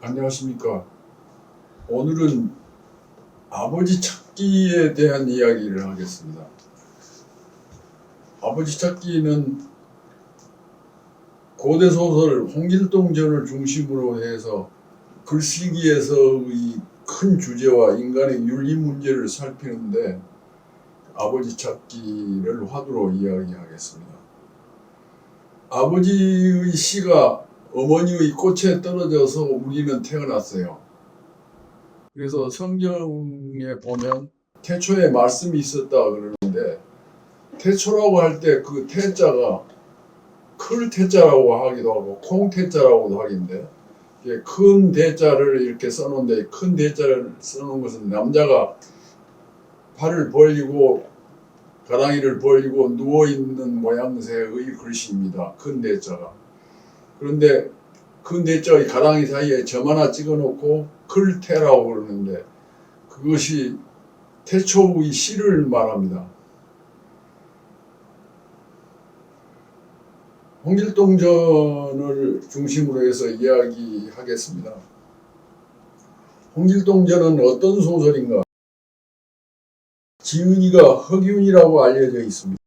안녕하십니까. 오늘은 아버지 찾기에 대한 이야기를 하겠습니다. 아버지 찾기는 고대 소설 홍길동전을 중심으로 해서 글쓰기에서의 큰 주제와 인간의 윤리 문제를 살피는데 아버지 찾기를 화두로 이야기하겠습니다. 아버지의 시가 어머니의 꽃에 떨어져서 우리는 태어났어요. 그래서 성경에 보면 태초에 말씀이 있었다 그러는데 태초라고 할 때 그 태자가 클 태자라고 하기도 하고 콩 태자라고도 하긴데 큰 대자를 이렇게 써놓은데 큰 대자를 써놓은 것은 남자가 팔을 벌리고 가랑이를 벌리고 누워있는 모양새의 글씨입니다. 큰 대자가. 그런데 큰 대자의 가랑이 사이에 점 하나 찍어놓고 클태라고 그러는데 그것이 태초의 시를 말합니다. 홍길동전을 중심으로 해서 이야기하겠습니다. 홍길동전은 어떤 소설인가? 지은이가 허균이라고 알려져 있습니다.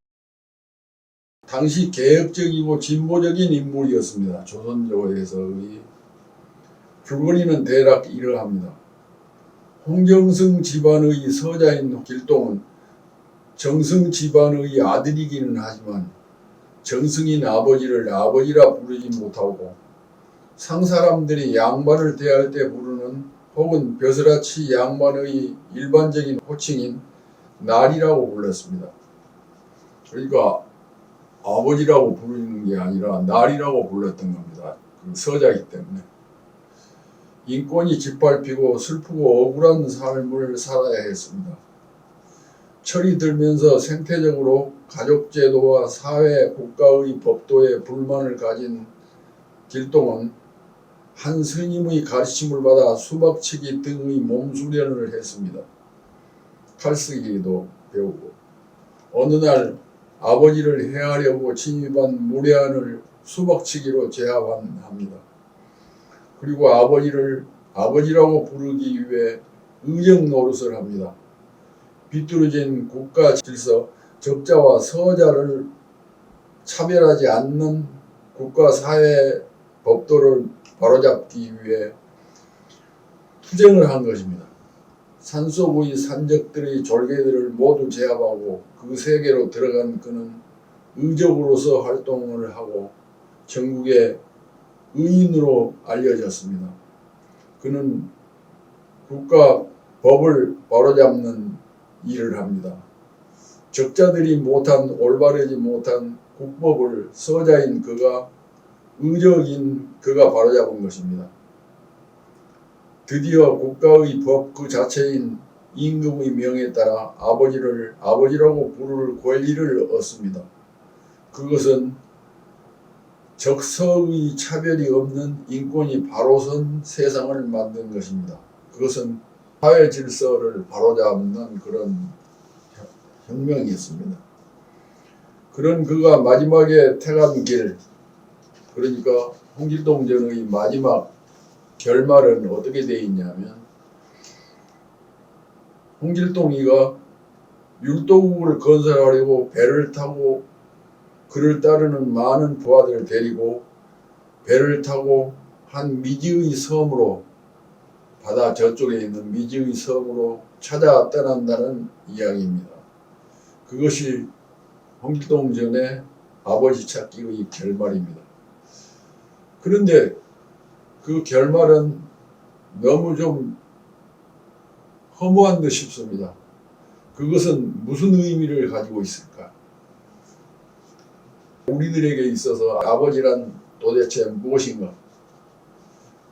당시 개혁적이고 진보적인 인물이었습니다. 조선조에서의 줄거리는 대략 이러합니다. 홍정승 집안의 서자인 길동은 정승 집안의 아들이기는 하지만 정승인 아버지를 아버지라 부르지 못하고 상사람들이 양반을 대할 때 부르는 혹은 벼슬아치 양반의 일반적인 호칭인 날이라고 불렀습니다. 그러니까 아버지라고 부르는 게 아니라 날이라고 불렀던 겁니다. 그 서자이기 때문에. 인권이 짓밟히고 슬프고 억울한 삶을 살아야 했습니다. 철이 들면서 생태적으로 가족제도와 사회 국가의 법도에 불만을 가진 길동은 한 스님의 가르침을 받아 수박치기 등의 몸수련을 했습니다. 칼쓰기도 배우고 어느 날 아버지를 해하려고 침입한 무례한을 수박치기로 제압합니다. 그리고 아버지를 아버지라고 부르기 위해 의정 노릇을 합니다. 비뚤어진 국가 질서, 적자와 서자를 차별하지 않는 국가 사회 법도를 바로잡기 위해 투쟁을 한 것입니다. 산속의 산적들의 졸개들을 모두 제압하고 그 세계로 들어간 그는 의적으로서 활동을 하고 전국의 의인으로 알려졌습니다. 그는 국가 법을 바로잡는 일을 합니다. 적자들이 못한 올바르지 못한 국법을 서자인 그가 의적인 그가 바로잡은 것입니다. 드디어 국가의 법 그 자체인 임금의 명에 따라 아버지를 아버지라고 부를 권리를 얻습니다. 그것은 적서의 차별이 없는 인권이 바로선 세상을 만든 것입니다. 그것은 사회 질서를 바로잡는 그런 혁명이었습니다. 그런 그가 마지막에 택한 길, 그러니까 홍길동전의 마지막 결말은 어떻게 되어 있냐면 홍길동이가 율도국을 건설하려고 배를 타고 그를 따르는 많은 부하들을 데리고 배를 타고 한 미지의 섬으로 바다 저쪽에 있는 미지의 섬으로 찾아 떠난다는 이야기입니다. 그것이 홍길동전의 아버지 찾기의 결말입니다. 그런데 그 결말은 너무 좀 허무한 듯 싶습니다. 그것은 무슨 의미를 가지고 있을까? 우리들에게 있어서 아버지란 도대체 무엇인가?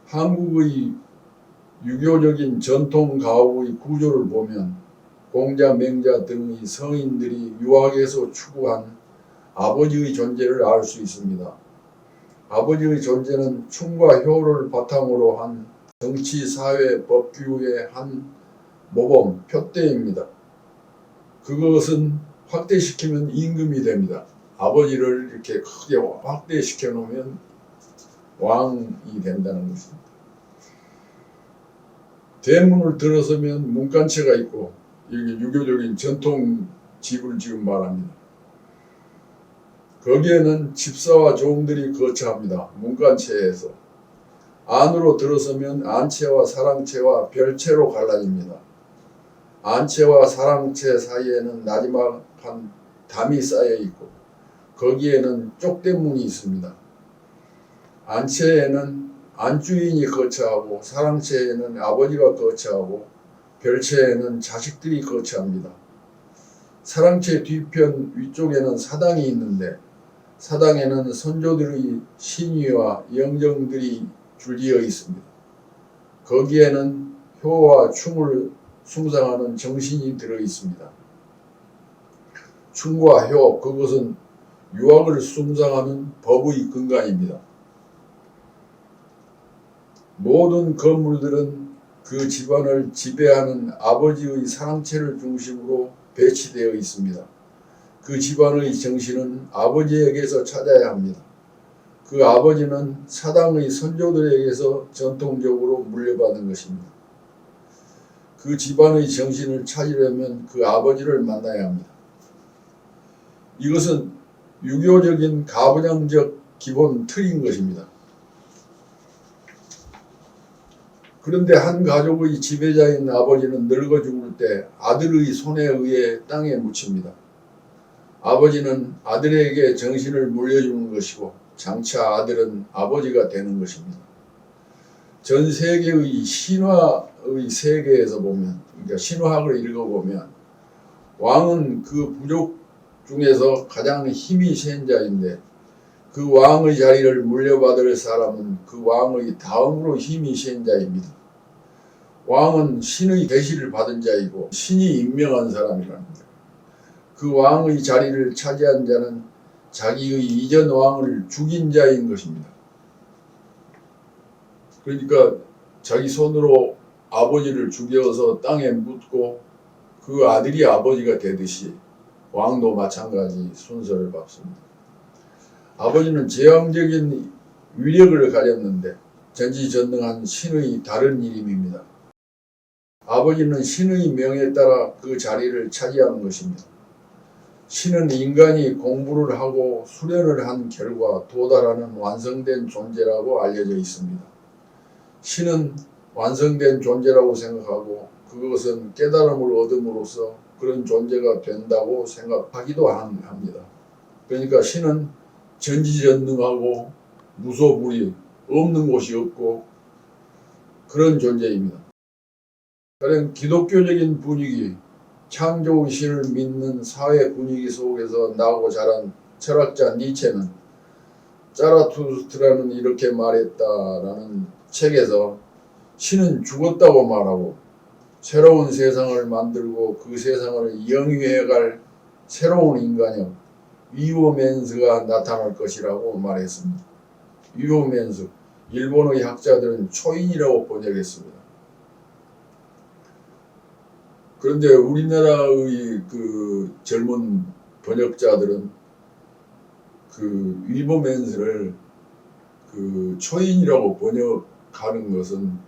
한국의 유교적인 전통 가옥의 구조를 보면 공자, 맹자 등의 성인들이 유학에서 추구한 아버지의 존재를 알 수 있습니다. 아버지의 존재는 충과 효를 바탕으로 한 정치, 사회, 법규의 한 모범, 표대입니다. 그것은 확대시키면 임금이 됩니다. 아버지를 이렇게 크게 확대시켜 놓으면 왕이 된다는 것입니다. 대문을 들어서면 문간체가 있고, 이게 유교적인 전통 집을 지금 말합니다. 거기에는 집사와 종들이 거처합니다. 문간체에서. 안으로 들어서면 안채와 사랑채와 별채로 갈라집니다. 안채와 사랑채 사이에는 나지막한 담이 쌓여 있고 거기에는 쪽대문이 있습니다. 안채에는 안주인이 거처하고 사랑채에는 아버지가 거처하고 별채에는 자식들이 거처합니다. 사랑채 뒤편 위쪽에는 사당이 있는데 사당에는 선조들의 신위와 영정들이 줄지어 있습니다. 거기에는 효와 충을 숭상하는 정신이 들어 있습니다. 충과 효, 그것은 유학을 숭상하는 법의 근간입니다. 모든 건물들은 그 집안을 지배하는 아버지의 사랑채를 중심으로 배치되어 있습니다. 그 집안의 정신은 아버지에게서 찾아야 합니다. 그 아버지는 사당의 선조들에게서 전통적으로 물려받은 것입니다. 그 집안의 정신을 찾으려면 그 아버지를 만나야 합니다. 이것은 유교적인 가부장적 기본 틀인 것입니다. 그런데 한 가족의 지배자인 아버지는 늙어 죽을 때 아들의 손에 의해 땅에 묻힙니다. 아버지는 아들에게 정신을 물려주는 것이고 장차 아들은 아버지가 되는 것입니다. 전 세계의 신화의 세계에서 보면, 그러니까 신화학을 읽어보면 왕은 그 부족 중에서 가장 힘이 센 자인데 그 왕의 자리를 물려받을 사람은 그 왕의 다음으로 힘이 센 자입니다. 왕은 신의 계시를 받은 자이고 신이 임명한 사람이랍니다. 그 왕의 자리를 차지한 자는 자기의 이전 왕을 죽인 자인 것입니다. 그러니까 자기 손으로 아버지를 죽여서 땅에 묻고 그 아들이 아버지가 되듯이 왕도 마찬가지 순서를 밟습니다. 아버지는 제왕적인 위력을 가졌는데 전지전능한 신의 다른 이름입니다. 아버지는 신의 명에 따라 그 자리를 차지하는 것입니다. 신은 인간이 공부를 하고 수련을 한 결과 도달하는 완성된 존재라고 알려져 있습니다. 신은 완성된 존재라고 생각하고 그것은 깨달음을 얻음으로써 그런 존재가 된다고 생각하기도 합니다. 그러니까 신은 전지전능하고 무소불위, 없는 곳이 없고 그런 존재입니다. 가령 기독교적인 분위기, 창조의 신을 믿는 사회 분위기 속에서 나고 자란 철학자 니체는 자라투스트라는 이렇게 말했다라는 책에서 신은 죽었다고 말하고 새로운 세상을 만들고 그 세상을 영위해갈 새로운 인간형 위오맨스가 나타날 것이라고 말했습니다. 위오맨스, 일본의 학자들은 초인이라고 번역했습니다. 그런데 우리나라의 그 젊은 번역자들은 그 위버맨스를 그 초인이라고 번역하는 것은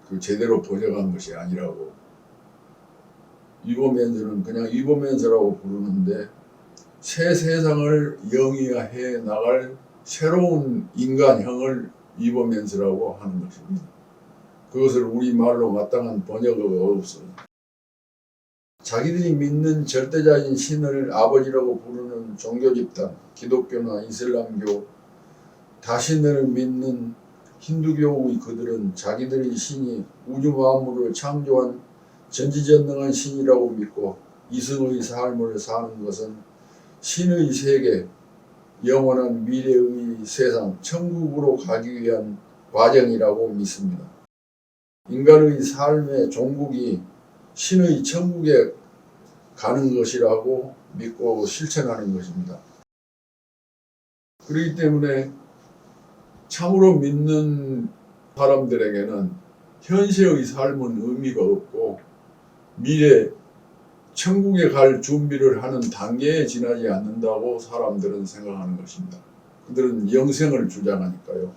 그 제대로 번역한 것이 아니라고, 위버맨스는 그냥 위버맨스라고 부르는데 새 세상을 영위해 나갈 새로운 인간형을 위버맨스라고 하는 것입니다. 그것을 우리말로 마땅한 번역어가 없습니다. 자기들이 믿는 절대자인 신을 아버지라고 부르는 종교 집단, 기독교나 이슬람교, 다신을 믿는 힌두교의 그들은 자기들의 신이 우주 만물을 창조한 전지전능한 신이라고 믿고 이승의 삶을 사는 것은 신의 세계, 영원한 미래의 세상, 천국으로 가기 위한 과정이라고 믿습니다. 인간의 삶의 종국이 신의 천국에 가는 것이라고 믿고 실천하는 것입니다. 그렇기 때문에 참으로 믿는 사람들에게는 현세의 삶은 의미가 없고 미래 천국에 갈 준비를 하는 단계에 지나지 않는다고 사람들은 생각하는 것입니다. 그들은 영생을 주장하니까요.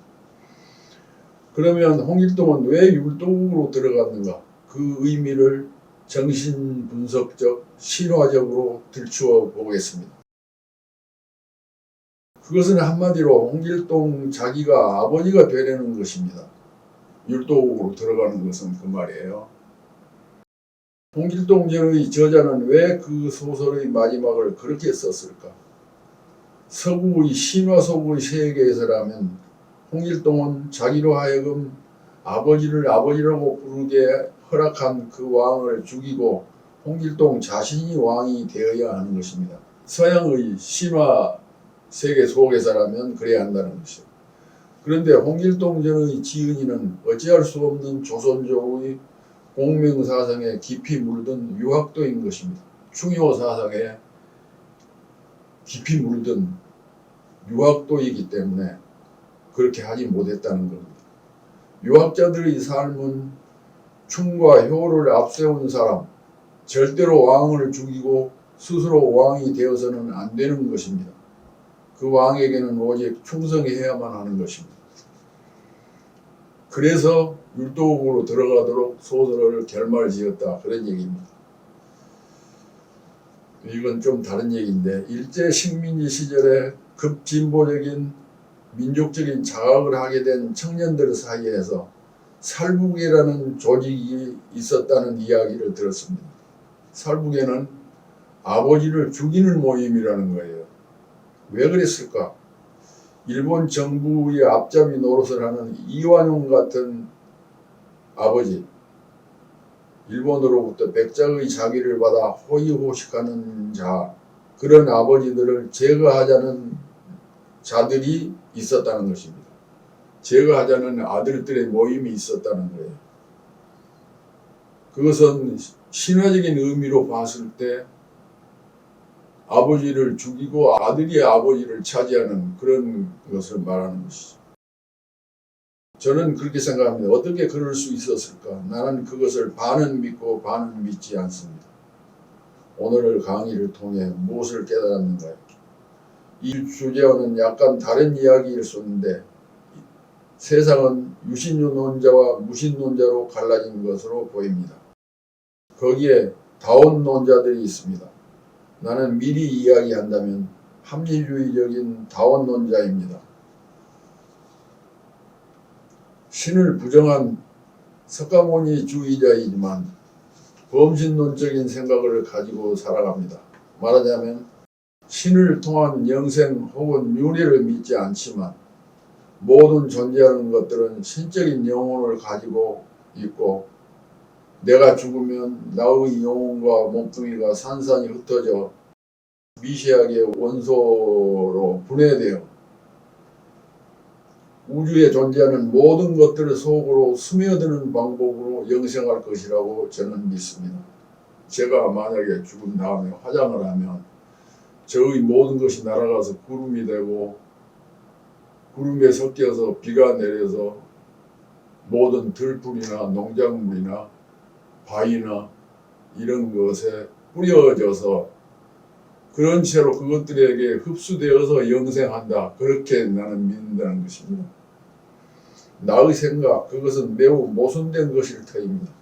그러면 홍길동은 왜 율동으로 들어갔는가? 그 의미를 정신분석적, 신화적으로 들추어 보겠습니다. 그것은 한마디로 홍길동 자기가 아버지가 되려는 것입니다. 율도국으로 들어가는 것은 그 말이에요. 홍길동 전의 저자는 왜 그 소설의 마지막을 그렇게 썼을까? 서구의 신화 속의 세계에서라면 홍길동은 자기로 하여금 아버지를 아버지라고 부르게 허락한 그 왕을 죽이고 홍길동 자신이 왕이 되어야 하는 것입니다. 서양의 신화 세계 속에서라면 그래야 한다는 것이죠. 그런데 홍길동 전의 지은이는 어찌할 수 없는 조선족의 공명사상에 깊이 물든 유학도인 것입니다. 충효사상에 깊이 물든 유학도이기 때문에 그렇게 하지 못했다는 겁니다. 유학자들의 삶은 충과 효를 앞세운 사람, 절대로 왕을 죽이고 스스로 왕이 되어서는 안 되는 것입니다. 그 왕에게는 오직 충성해야만 하는 것입니다. 그래서 율도국으로 들어가도록 소설을 결말지었다, 그런 얘기입니다. 이건 좀 다른 얘기인데, 일제 식민지 시절에 급진보적인 민족적인 자각을 하게 된 청년들 사이에서 살북이라는 조직이 있었다는 이야기를 들었습니다. 살북에는 아버지를 죽이는 모임이라는 거예요. 왜 그랬을까? 일본 정부의 앞잡이 노릇을 하는 이완용 같은 아버지, 일본으로부터 백작의 자기를 받아 호의호식하는 자, 그런 아버지들을 제거하자는 자들이 있었다는 것입니다. 제거하자는 아들들의 모임이 있었다는 거예요. 그것은 신화적인 의미로 봤을 때 아버지를 죽이고 아들이 아버지를 차지하는 그런 것을 말하는 것이죠. 저는 그렇게 생각합니다. 어떻게 그럴 수 있었을까? 나는 그것을 반은 믿고 반은 믿지 않습니다. 오늘 강의를 통해 무엇을 깨달았는가요? 이 주제와는 약간 다른 이야기일 수 있는데 세상은 유신론자와 무신론자로 갈라진 것으로 보입니다. 거기에 다원론자들이 있습니다. 나는 미리 이야기한다면 합리주의적인 다원론자입니다. 신을 부정한 석가모니주의자이지만 범신론적인 생각을 가지고 살아갑니다. 말하자면 신을 통한 영생 혹은 윤회를 믿지 않지만 모든 존재하는 것들은 신적인 영혼을 가지고 있고 내가 죽으면 나의 영혼과 몸뚱이가 산산이 흩어져 미세하게 원소로 분해되어 우주에 존재하는 모든 것들을 속으로 스며드는 방법으로 영생할 것이라고 저는 믿습니다. 제가 만약에 죽은 다음에 화장을 하면 저의 모든 것이 날아가서 구름이 되고 구름에 섞여서 비가 내려서 모든 들풀이나 농작물이나 바위나 이런 것에 뿌려져서 그런 채로 그것들에게 흡수되어서 영생한다. 그렇게 나는 믿는다는 것입니다. 나의 생각, 그것은 매우 모순된 것일 터입니다.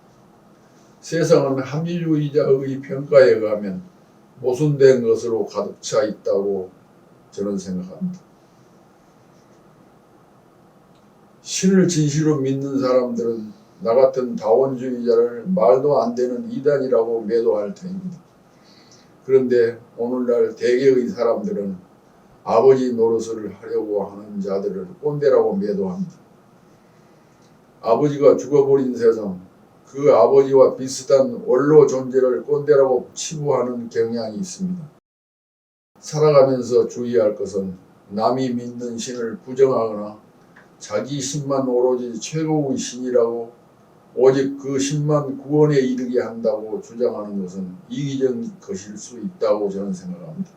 세상은 합리주의자의 평가에 의하면 모순된 것으로 가득 차 있다고 저는 생각합니다. 신을 진실로 믿는 사람들은 나 같은 다원주의자를 말도 안 되는 이단이라고 매도할 터입니다. 그런데 오늘날 대개의 사람들은 아버지 노릇을 하려고 하는 자들을 꼰대라고 매도합니다. 아버지가 죽어버린 세상, 그 아버지와 비슷한 원로 존재를 꼰대라고 치부하는 경향이 있습니다. 살아가면서 주의할 것은 남이 믿는 신을 부정하거나 자기 신만 오로지 최고의 신이라고 오직 그 신만 구원에 이르게 한다고 주장하는 것은 이기적인 것일 수 있다고 저는 생각합니다.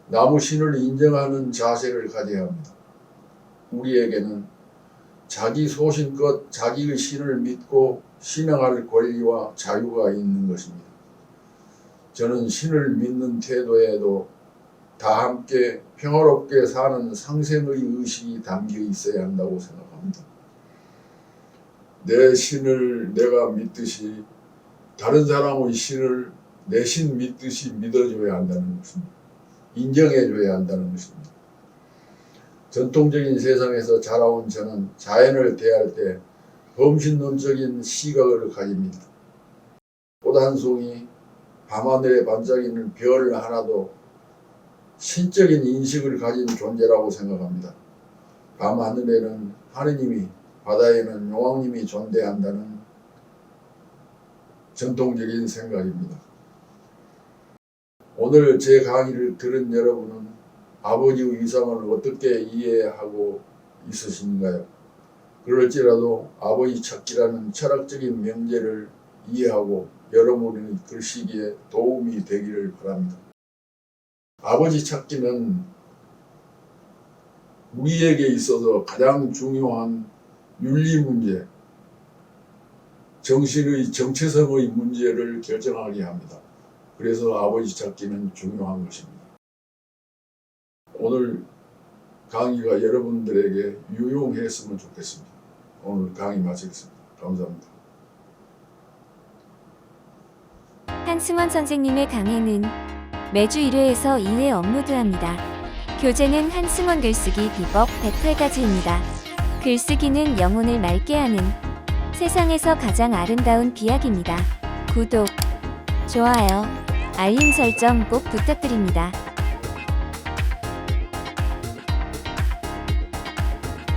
남의 신을 인정하는 자세를 가져야 합니다. 우리에게는 자기 소신껏 자기의 신을 믿고 신앙할 권리와 자유가 있는 것입니다. 저는 신을 믿는 태도에도 다 함께 평화롭게 사는 상생의 의식이 담겨 있어야 한다고 생각합니다. 내 신을 내가 믿듯이 다른 사람의 신을 내 신 믿듯이 믿어줘야 한다는 것입니다. 인정해줘야 한다는 것입니다. 전통적인 세상에서 자라온 저는 자연을 대할 때 범신론적인 시각을 가집니다. 꽃 한 송이, 밤하늘에 반짝이는 별 하나도 신적인 인식을 가진 존재라고 생각합니다. 밤하늘에는 하느님이, 바다에는 용왕님이 존재한다는 전통적인 생각입니다. 오늘 제 강의를 들은 여러분은 아버지의 위상을 어떻게 이해하고 있으신가요? 그럴지라도 아버지 찾기라는 철학적인 명제를 이해하고 여러분의 글쓰기에 도움이 되기를 바랍니다. 아버지 찾기는 우리에게 있어서 가장 중요한 윤리 문제, 정신의 정체성의 문제를 결정하게 합니다. 그래서 아버지 찾기는 중요한 것입니다. 오늘 강의가 여러분들에게 유용했으면 좋겠습니다. 오늘 강의 마치겠습니다. 감사합니다. 한승원 선생님의 강의는 매주 1회에서 2회 업로드합니다. 교재는 한승원 글쓰기 비법 108가지입니다. 글쓰기는 영혼을 맑게 하는 세상에서 가장 아름다운 비약입니다. 구독, 좋아요, 알림 설정 꼭 부탁드립니다.